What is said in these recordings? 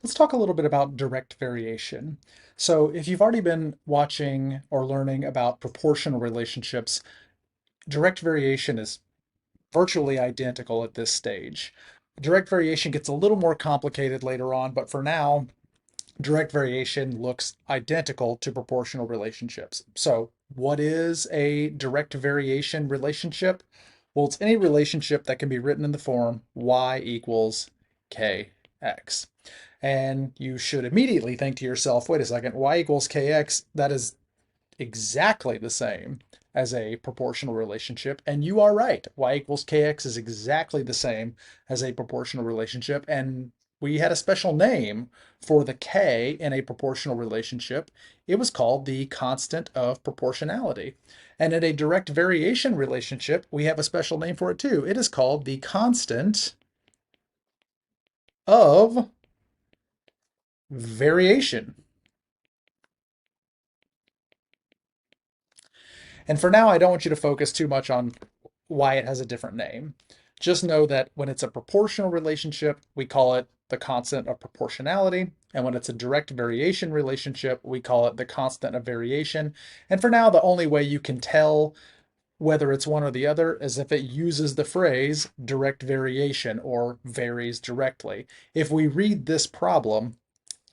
Let's talk a little bit about direct variation. So if you've already been watching or learning about proportional relationships, direct variation is virtually identical at this stage. Direct variation gets a little more complicated later on, but for now, direct variation looks identical to proportional relationships. So what is a direct variation relationship? Well, it's any relationship that can be written in the form y equals kx. And you should immediately think to yourself, wait a second, y equals kx, that is exactly the same as a proportional relationship. And you are right. Y equals kx is exactly the same as a proportional relationship. And we had a special name for the k in a proportional relationship. It was called the constant of proportionality. And in a direct variation relationship, we have a special name for it too. It is called the constant of variation. And for now, I don't want you to focus too much on why it has a different name. Just know that when it's a proportional relationship, we call it the constant of proportionality. And when it's a direct variation relationship, we call it the constant of variation. And for now, the only way you can tell whether it's one or the other is if it uses the phrase direct variation or varies directly. If we read this problem,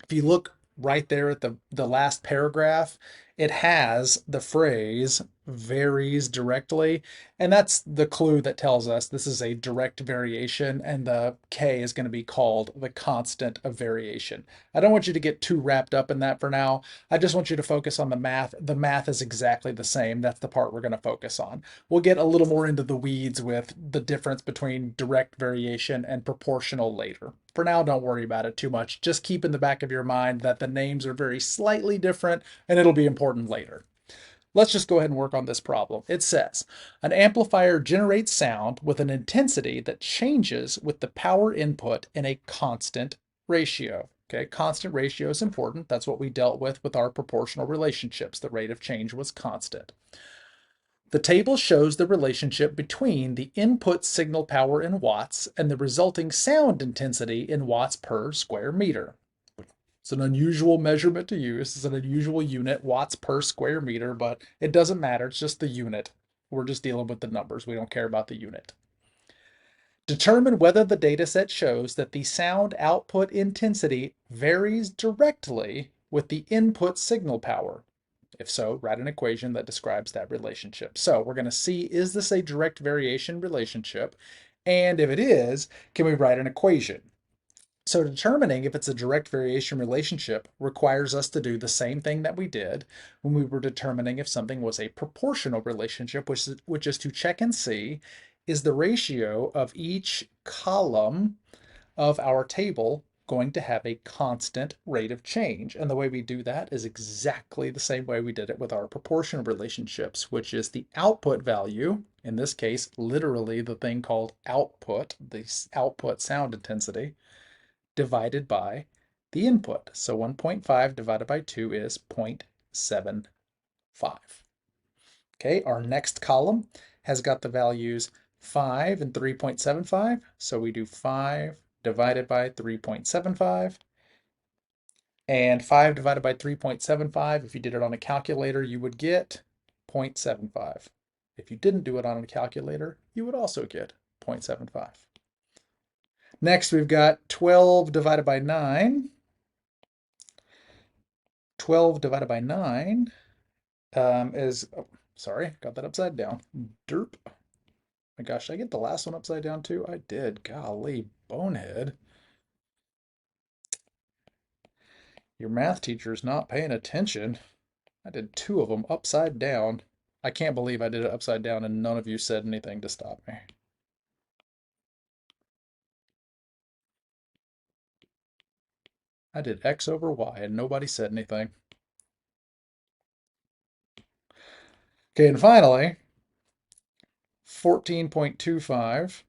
if you look right there at the last paragraph, it has the phrase varies directly. And that's the clue that tells us this is a direct variation, and the k is going to be called the constant of variation. I don't want you to get too wrapped up in that for now. I just want you to focus on the math. The math is exactly the same. That's the part we're going to focus on. We'll get a little more into the weeds with the difference between direct variation and proportional later. For now, don't worry about it too much. Just keep in the back of your mind that the names are very slightly different and it'll be important later. Let's just go ahead and work on this problem. It says, an amplifier generates sound with an intensity that changes with the power input in a constant ratio. Okay, constant ratio is important. That's what we dealt with our proportional relationships. The rate of change was constant. The table shows the relationship between the input signal power in watts and the resulting sound intensity in watts per square meter. It's an unusual measurement to use. It's an unusual unit, watts per square meter, but it doesn't matter. It's just the unit. We're just dealing with the numbers. We don't care about the unit. Determine whether the dataset shows that the sound output intensity varies directly with the input signal power. If so, write an equation that describes that relationship. So we're going to see, is this a direct variation relationship? And if it is, can we write an equation? So determining if it's a direct variation relationship requires us to do the same thing that we did when we were determining if something was a proportional relationship, which is to check and see, is the ratio of each column of our table going to have a constant rate of change. And the way we do that is exactly the same way we did it with our proportional relationships, which is the output value, in this case, literally the thing called output, the output sound intensity, divided by the input. So 1.5 divided by 2 is 0.75. Okay, our next column has got the values 5 and 3.75. So we do 5 divided by 3.75. And 5 divided by 3.75, if you did it on a calculator, you would get 0.75. If you didn't do it on a calculator, you would also get 0.75. Next, we've got 12 divided by 9. 12 divided by 9 is, oh, sorry, got that upside down. Derp. My gosh, did I get the last one upside down too? I did. Golly, bonehead. Your math teacher's not paying attention. I did two of them upside down. I can't believe I did it upside down and none of you said anything to stop me. I did X over Y and nobody said anything. Okay, and finally, 14.25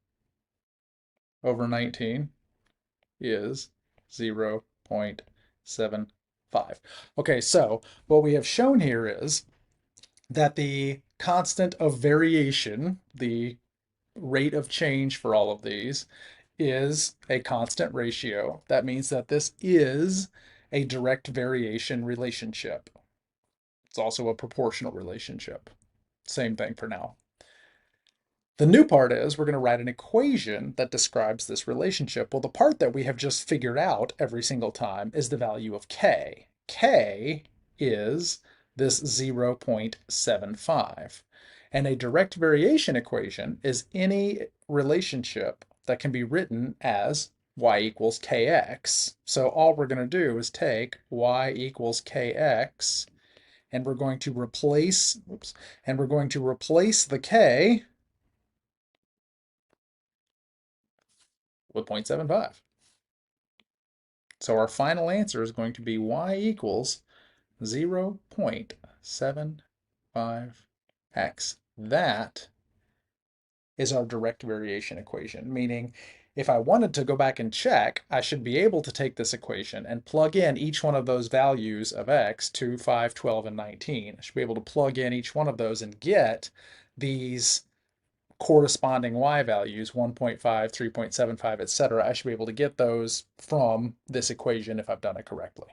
over 19 is 0.75. Okay, so what we have shown here is that the constant of variation, the rate of change for all of these, is a constant ratio. That means that this is a direct variation relationship. It's also a proportional relationship. Same thing for now. The new part is we're going to write an equation that describes this relationship. Well, the part that we have just figured out every single time is the value of k. K is this 0.75. And a direct variation equation is any relationship that can be written as y equals kx. So all we're going to do is take y equals kx, and we're going to replace, the k with 0.75. So our final answer is going to be y equals 0.75x. That is our direct variation equation, meaning if I wanted to go back and check, I should be able to take this equation and plug in each one of those values of x, 2, 5, 12, and 19. I should be able to plug in each one of those and get these corresponding y values, 1.5, 3.75, etc. I should be able to get those from this equation if I've done it correctly.